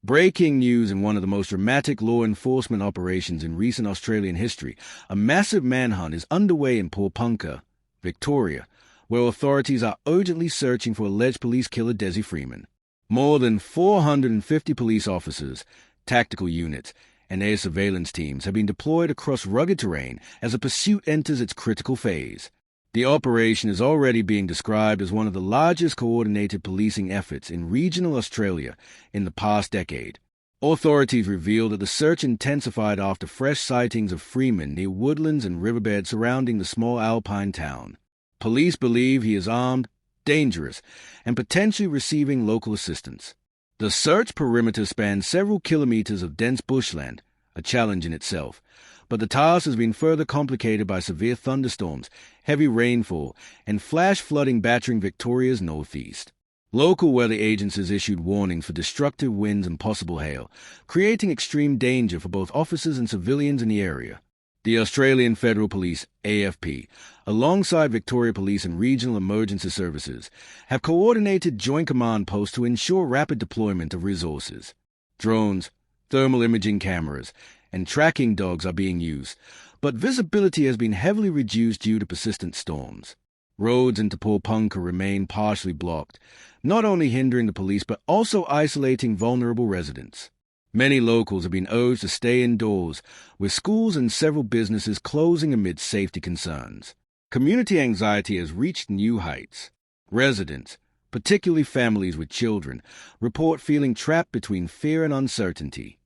Breaking news in one of the most dramatic law enforcement operations in recent Australian history, a massive manhunt is underway in Porepunkah, Victoria, where authorities are urgently searching for alleged police killer Dezi Freeman. More than 450 police officers, tactical units, and air surveillance teams have been deployed across rugged terrain as the pursuit enters its critical phase. The operation is already being described as one of the largest coordinated policing efforts in regional Australia in the past decade. Authorities revealed that the search intensified after fresh sightings of Freeman near woodlands and riverbeds surrounding the small alpine town. Police believe he is armed, dangerous, and potentially receiving local assistance. The search perimeter spans several kilometers of dense bushland, a challenge in itself, but the task has been further complicated by severe thunderstorms, heavy rainfall, and flash flooding battering Victoria's northeast. Local weather agencies issued warnings for destructive winds and possible hail, creating extreme danger for both officers and civilians in the area. The Australian Federal Police, AFP, alongside Victoria Police and regional emergency services, have coordinated joint command posts to ensure rapid deployment of resources. Drones, thermal imaging cameras, and tracking dogs are being used, but visibility has been heavily reduced due to persistent storms. Roads into Porepunkah remain partially blocked, not only hindering the police but also isolating vulnerable residents. Many locals have been urged to stay indoors, with schools and several businesses closing amid safety concerns. Community anxiety has reached new heights. Residents, particularly families with children, report feeling trapped between fear and uncertainty.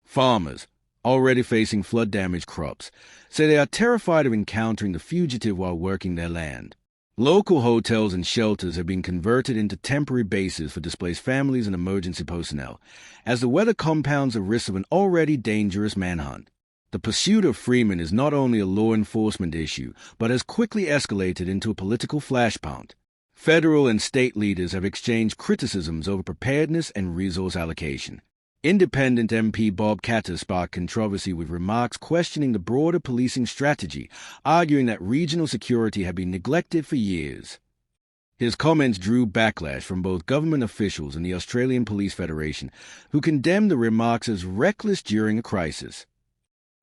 Farmers, already facing flood-damaged crops, say they are terrified of encountering the fugitive while working their land. Local hotels and shelters have been converted into temporary bases for displaced families and emergency personnel, as the weather compounds the risk of an already dangerous manhunt. The pursuit of Freeman is not only a law enforcement issue, but has quickly escalated into a political flashpoint. Federal and state leaders have exchanged criticisms over preparedness and resource allocation. Independent MP Bob Katter sparked controversy with remarks questioning the broader policing strategy, arguing that regional security had been neglected for years. His comments drew backlash from both government officials and the Australian Police Federation, who condemned the remarks as reckless during a crisis.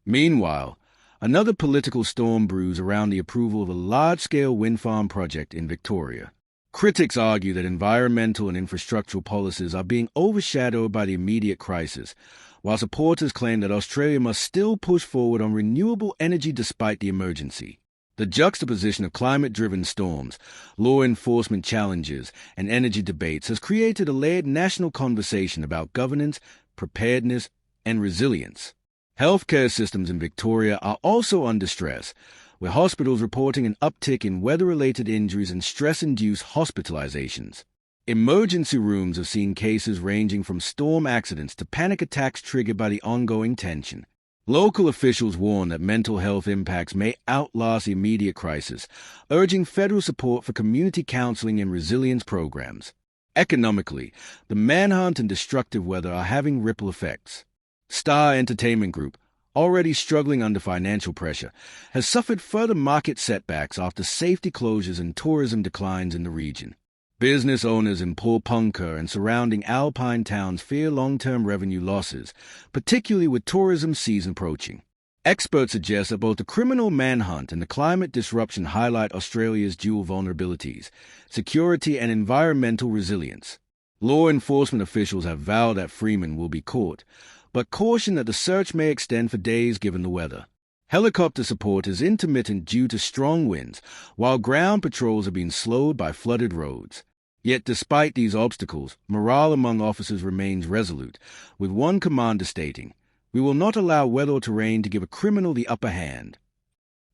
Meanwhile, another political storm brews around the approval of a large-scale wind farm project in Victoria. Critics argue that environmental and infrastructural policies are being overshadowed by the immediate crisis, while supporters claim that Australia must still push forward on renewable energy despite the emergency. The juxtaposition of climate-driven storms, law enforcement challenges, and energy debates has created a layered national conversation about governance, preparedness, and resilience. Healthcare systems in Victoria are also under stress, with hospitals reporting an uptick in weather-related injuries and stress-induced hospitalizations. Emergency rooms have seen cases ranging from storm accidents to panic attacks triggered by the ongoing tension. Local officials warn that mental health impacts may outlast the immediate crisis, urging federal support for community counseling and resilience programs. Economically, the manhunt and destructive weather are having ripple effects. Star Entertainment Group, already struggling under financial pressure, has suffered further market setbacks after safety closures and tourism declines in the region. Business owners in Porepunkah and surrounding alpine towns fear long-term revenue losses, particularly with tourism season approaching. Experts suggest that both the criminal manhunt and the climate disruption highlight Australia's dual vulnerabilities: security and environmental resilience. Law enforcement officials have vowed that Freeman will be caught, but caution that the search may extend for days given the weather. Helicopter support is intermittent due to strong winds, while ground patrols have been slowed by flooded roads. Yet despite these obstacles, morale among officers remains resolute, with one commander stating, "We will not allow weather or terrain to give a criminal the upper hand."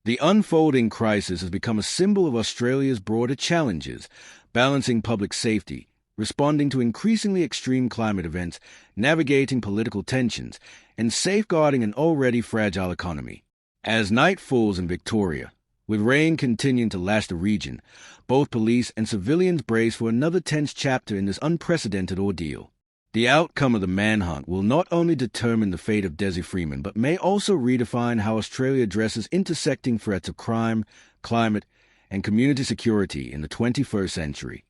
The unfolding crisis has become a symbol of Australia's broader challenges, balancing public safety, responding to increasingly extreme climate events, navigating political tensions, and safeguarding an already fragile economy. As night falls in Victoria, with rain continuing to lash the region, both police and civilians brace for another tense chapter in this unprecedented ordeal. The outcome of the manhunt will not only determine the fate of Dezi Freeman, but may also redefine how Australia addresses intersecting threats of crime, climate, and community security in the 21st century.